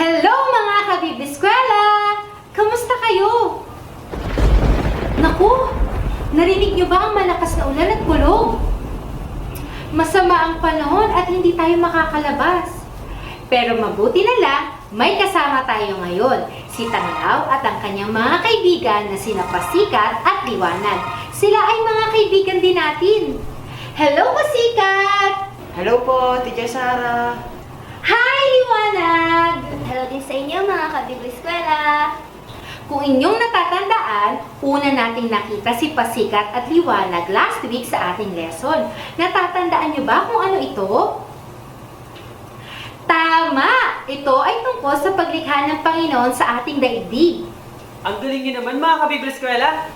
Hello mga kabibiskwela! Kamusta kayo? Naku, narinig niyo ba ang malakas na ulan at kulog? Masama ang panahon at hindi tayo makakalabas. Pero mabuti na lang, may kasama tayo ngayon, si Tanglaw at ang kanyang mga kaibigan na sina Pasikat at Liwanag. Sila ay mga kaibigan din natin. Hello, Pasikat! Hello po, Teacher Sarah. Hi, Liwanag! Hello din sa inyo mga kabibiskwela. Kung inyong natatandaan, una nating nakita si Pasikat at Liwanag last week sa ating lesson. Natatandaan niyo ba kung ano ito? Tama! Ito ay tungkol sa paglikha ng Panginoon sa ating daigdig. Ang galing niyo naman mga kabibiskwela.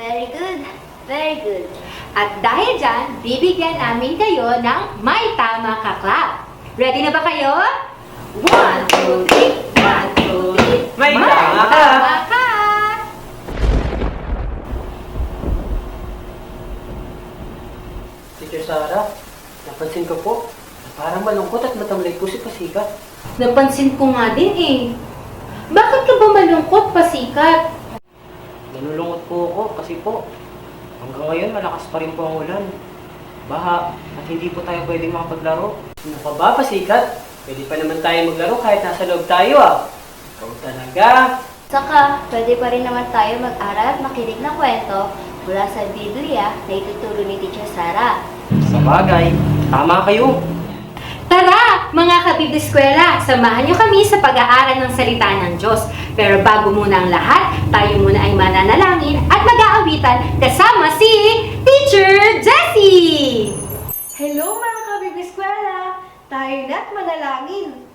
Very good. Very good. At dahil dyan, bibigyan namin kayo ng May Tama Ka Clap. Ready na ba kayo? 1, 2, 3, 1, 2, 3. May tama ka! ka! Teacher Sarah, napansin ko po, na parang malungkot at matamlay po si Pasikat. Napansin ko nga din eh. Bakit ka ba malungkot, Pasikat? Nalulungkot po ako kasi po, hanggang ngayon malakas pa rin po ang ulan. Baha at hindi po tayo pwedeng makapaglaro. Ano pa ba, Pasikat? Pwede pa naman tayo maglaro kahit nasa loob tayo ah. Ikaw talaga. Saka, pwede pa rin naman tayo mag-aral at makinig ng kwento mula sa Biblia na ituturo ni Teacher Sarah. Sa bagay, tama kayo. Tara, mga kabibiskwela, samahan niyo kami sa pag-aaral ng salita ng Diyos. Pero bago muna ang lahat, tayo muna ay mananalangin at mag-aawitan kasama si Teacher Jessie! Hello mga kabibiskwela! Tayo na't manalangin!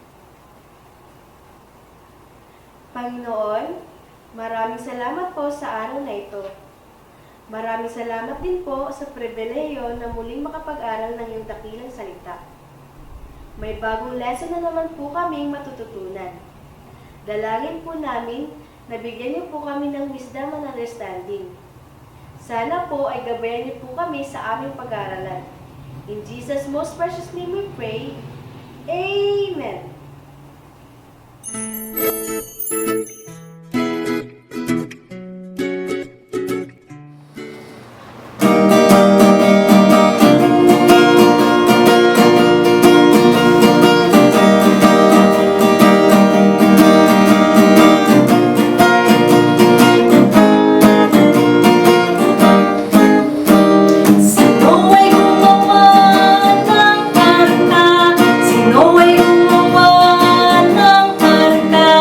Panginoon, maraming salamat po sa araw na ito. Maraming salamat din po sa pribileyo na muling makapag-aral ng iyong dakilang salita. May bagong lesson na naman po kaming matututunan. Dalangin po namin na bigyan niyo po kami ng wisdom and understanding. Sana po ay gabayan niyo po kami sa aming pag-aaralan. In Jesus' most precious name we pray. Amen. Sino ay gumawa ng karta?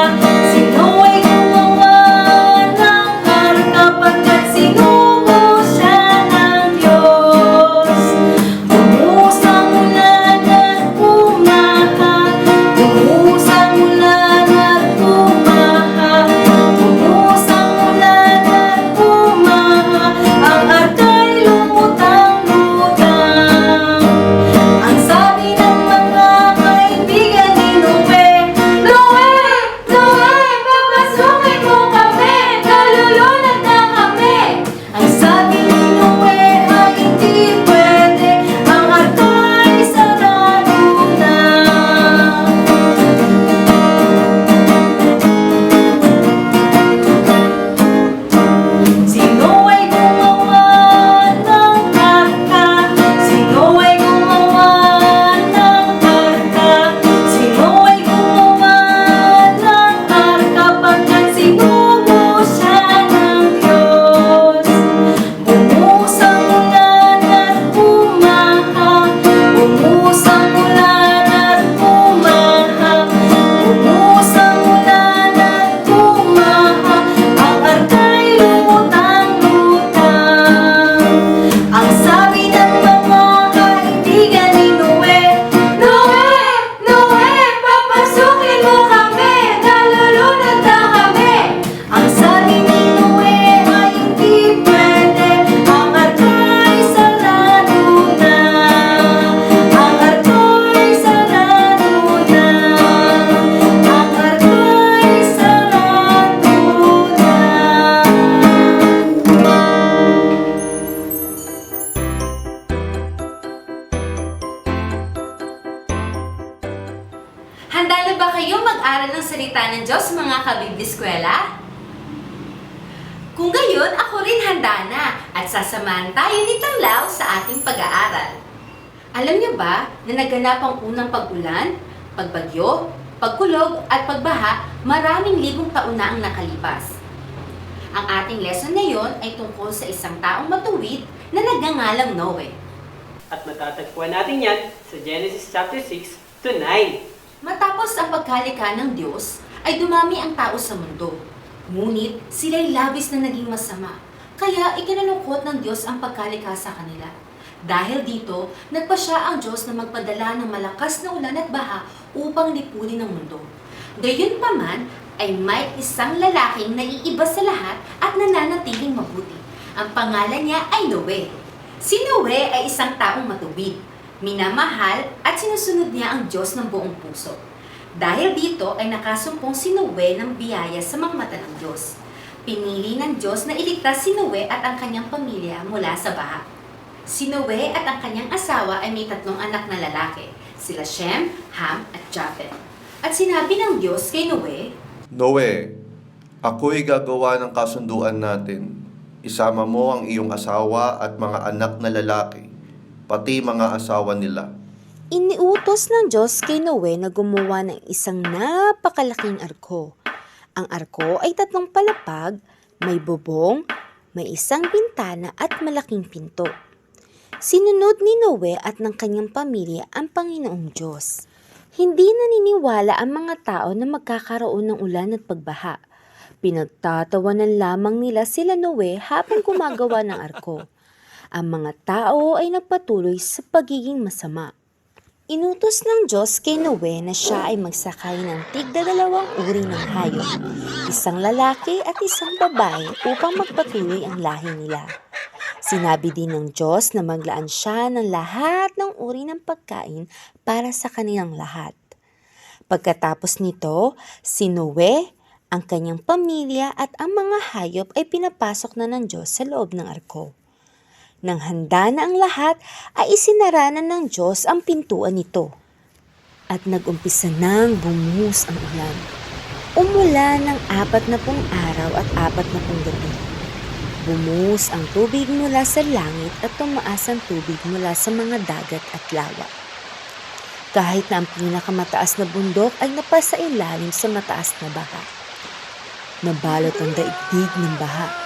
Handa na ba kayo mag-aral ng salita ng Diyos, mga kabibliskwela? Kung gayon, ako rin handa na at sasamahan tayo ni Tanglaw sa ating pag-aaral. Alam niyo ba na naganap ang unang pag-ulan, pagbagyo, pagkulog at pagbaha maraming libong taon na ang nakalipas? Ang ating lesson ngayon ay tungkol sa isang taong matuwid na nagngangalang Noe. At matatagpuan natin yan sa Genesis chapter 6 to 9. Matapos ang pagkalikha ng Diyos, ay dumami ang tao sa mundo. Ngunit sila'y labis na naging masama, kaya ikinalungkot ng Diyos ang pagkalikha sa kanila. Dahil dito, nagpasya ang Diyos na magpadala ng malakas na ulan at baha upang lipunin ang mundo. Gayunpaman, ay may isang lalaking naiiba sa lahat at nananatiling mabuti. Ang pangalan niya ay Noe. Si Noe ay isang taong matuwid, minamahal at sinusunod niya ang Diyos ng buong puso. Dahil dito ay nakasumpong si Noe ng biyaya sa mga mata ng Diyos. Pinili ng Diyos na iligtas si Noe at ang kanyang pamilya mula sa baha. Si Noe at ang kanyang asawa ay may 3 anak na lalaki, sila Shem, Ham at Japhet. At sinabi ng Diyos kay Noe, Noe, ako'y gagawa ng kasunduan natin. Isama mo ang iyong asawa at mga anak na lalaki, pati mga asawa nila. Iniutos ng Diyos kay Noe na gumawa ng isang napakalaking arko. Ang arko ay 3 palapag, may bubong, may isang bintana at malaking pinto. Sinunod ni Noe at ng kanyang pamilya ang Panginoong Diyos. Hindi naniniwala ang mga tao na magkakaroon ng ulan at pagbaha. Pinagtatawanan lamang nila sila Noe habang gumagawa ng arko. Ang mga tao ay nagpatuloy sa pagiging masama. Inutos ng Diyos kay Noe na siya ay magsakay ng tig-2 uri ng hayop, isang lalaki at isang babae upang magpatuloy ang lahi nila. Sinabi din ng Diyos na maglaan siya ng lahat ng uri ng pagkain para sa kanilang lahat. Pagkatapos nito, si Noe, ang kanyang pamilya at ang mga hayop ay pinapasok na ng Diyos sa loob ng arko. Nang handa na ang lahat, ay isinaranan ng Diyos ang pintuan nito. At nag-umpisa nang bumuhos ang ulan. Umulan ng 40 araw at 40 gabi. Bumuhos ang tubig mula sa langit at tumaas ang tubig mula sa mga dagat at lawa. Kahit na ang pinakamataas na bundok ay napasa ilalim sa mataas na baha. Nabalot ang daigdig ng baha.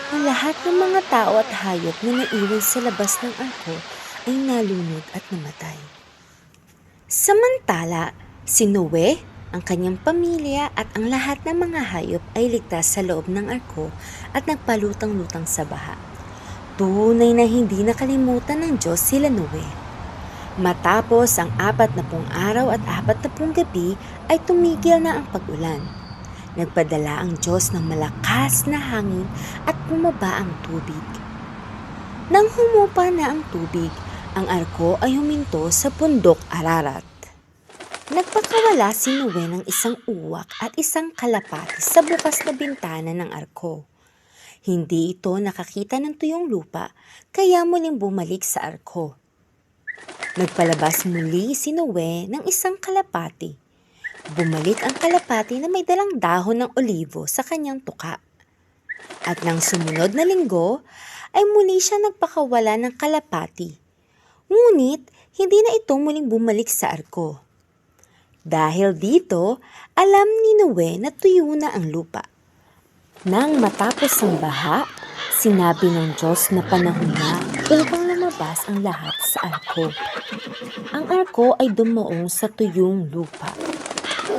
Ang lahat ng mga tao at hayop na naiwan sa labas ng arko ay nalunod at namatay. Samantala, si Noe, ang kanyang pamilya at ang lahat ng mga hayop ay ligtas sa loob ng arko at nagpalutang-lutang sa baha. Tunay na hindi nakalimutan ng Diyos sila Noe. Matapos ang 40 araw at 40 gabi ay tumigil na ang pag-ulan. Nagpadala ang Diyos ng malakas na hangin at bumaba ang tubig. Nang humupa na ang tubig, ang arko ay huminto sa bundok Ararat. Nagpakawala si Noe ng isang uwak at isang kalapati sa bukas na bintana ng arko. Hindi ito nakakita ng tuyong lupa, kaya muling bumalik sa arko. Nagpalabas muli si Noe ng isang kalapati. Bumalik ang kalapati na may dalang dahon ng olivo sa kanyang tuka. At nang sumunod na linggo, ay muli siya nagpakawala ng kalapati. Ngunit, hindi na ito muling bumalik sa arko. Dahil dito, alam ni Noe na tuyo na ang lupa. Nang matapos ang baha, sinabi ng Diyos na panahon na upang lumabas ang lahat sa arko. Ang arko ay dumaong sa tuyong lupa.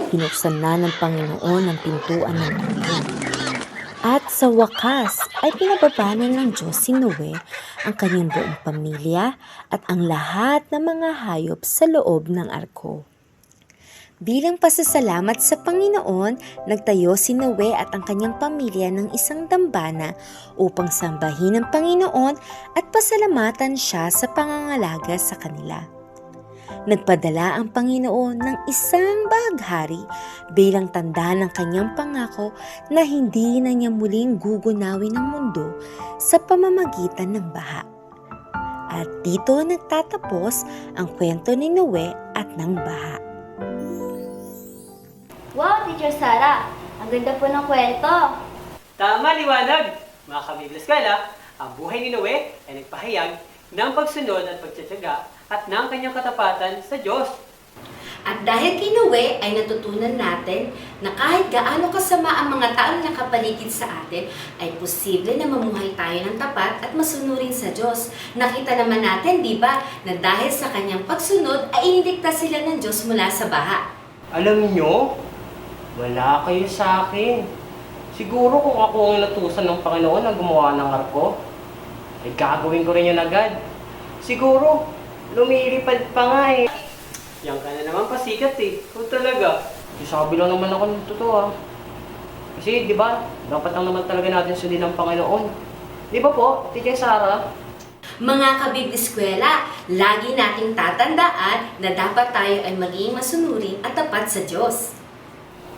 Pinuksan na ng Panginoon ang pintuan ng tubig. At sa wakas ay pinababa na ng Diyos si Noe, ang kanyang buong pamilya at ang lahat ng mga hayop sa loob ng arko. Bilang pasasalamat sa Panginoon, nagtayo si Noe at ang kanyang pamilya ng isang dambana upang sambahin ang Panginoon at pasalamatan siya sa pangangalaga sa kanila. Nagpadala ang Panginoon ng isang bahaghari bilang tanda ng kanyang pangako na hindi na niya muling gugunawin ang mundo sa pamamagitan ng baha. At dito nagtatapos ang kwento ni Noe at ng baha. Wow, Teacher Sara! Ang ganda po ng kwento. Tama, liwanag! Mga kabibla eskwela, ang buhay ni Noe ay nagpahayag ng pagsunod at pagtsatsaga at ng kanyang katapatan sa Diyos. At dahil kay Noe ay natutunan natin na kahit gaano kasama ang mga taong nakapaligid sa atin, ay posible na mamuhay tayo ng tapat at masunurin sa Diyos. Nakita naman natin, di ba, na dahil sa kanyang pagsunod ay iniligtas sila ng Diyos mula sa baha. Alam nyo, wala kayo sa akin. Siguro kung ako ang natusan ng Panginoon na gumawa ng arko, ay gagawin ko rin yun agad. Siguro, lumilipad pa nga eh. Yan ka na naman pasikat eh. Kung talaga, sabi lang naman ako ng totoo. Kasi di ba, dapat lang naman talaga natin sundin ng Panginoon. Di ba po, Teacher Sara? Mga kabibiskwela, lagi nating tatandaan na dapat tayo ay maging masunurin at tapat sa Diyos.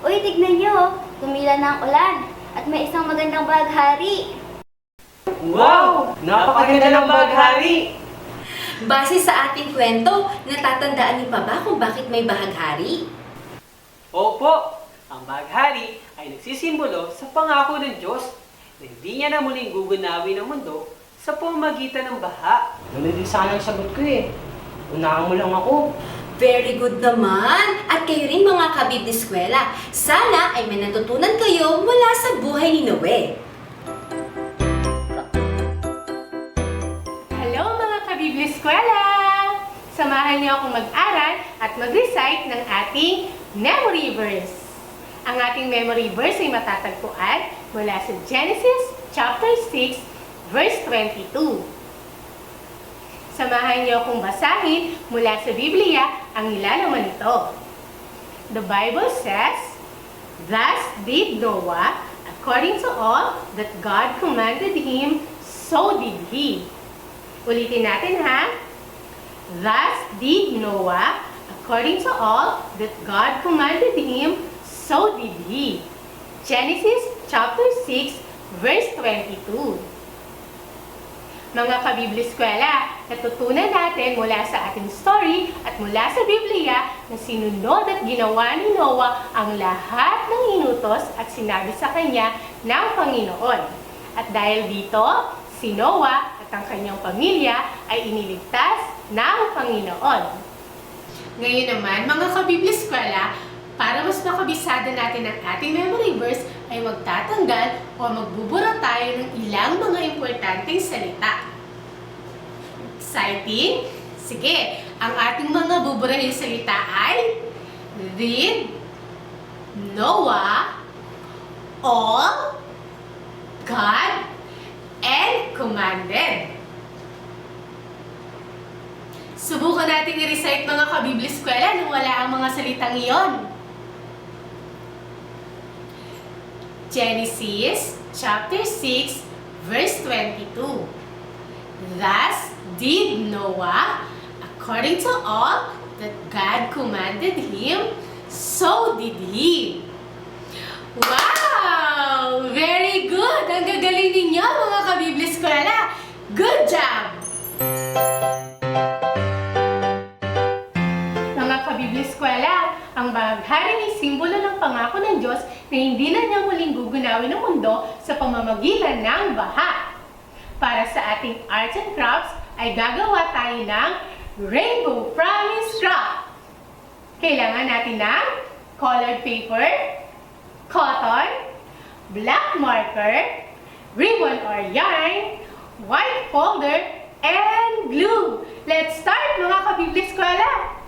Uy, tignan nyo! Tumila na ang ulan at may isang magandang baghari. Wow! Napakaganda ng baghari! Base sa ating kwento, natatandaan niyo pa ba kung bakit may bahaghari? Opo, ang baghari ay nagsisimbolo sa pangako ng Diyos na hindi niya na muling gugunawin ang mundo sa pamamagitan ng baha. Ganun din sana ang sagot ko eh. Unahan mo lang ako. Very good naman! At kayo rin mga kabibiskwela, sana ay may natutunan kayo mula sa buhay ni Noe. Hello mga kabibliskwela! Samahan niyo akong mag-aral at mag-recite ng ating memory verse. Ang ating memory verse ay matatagpuan mula sa Genesis chapter 6 verse 22. Samahan niyo akong basahin mula sa Biblia ang nilalaman nito. The Bible says, "Thus did Noah, according to all that God commanded him, so did he." Ulitin natin ha. Thus did Noah, according to all that God commanded him, so did he. Genesis chapter 6 verse 22. Mga kabibliskwela, natutunan natin mula sa ating story at mula sa Biblia na sinunod at ginawa ni Noah ang lahat ng inutos at sinabi sa kanya ng Panginoon. At dahil dito, si Noah at ang kanyang pamilya ay iniligtas ng Panginoon. Ngayon naman, mga kabibliskwela, para mas makabisada natin ang ating memory verse, ay magtatanggal o magbubura tayo ng ilang mga importanteng salita. Exciting? Sige, ang ating mga buburahin salita ay did, Noah, all, God, and commanded. Subukan natin i-recite mga kabibliskwela nang wala ang mga salitang iyon. Genesis chapter 6 verse 22. Thus did Noah, according to all that God commanded him, so did he. Wow! Very good! Ang gagaling ninyo mga kabibliskwela. Good job! Mga kabibliskwela, ang baghari ay simbolo ng pangako ng Diyos na hindi na niya muling gugunawin ang mundo sa pamamagitan ng baha. Para sa ating arts and crafts, ay gagawa tayo ng Rainbow Promise Rock. Kailangan natin ng colored paper, cotton, black marker, ribbon or yarn, white folder, and glue. Let's start mga kabibliskwela!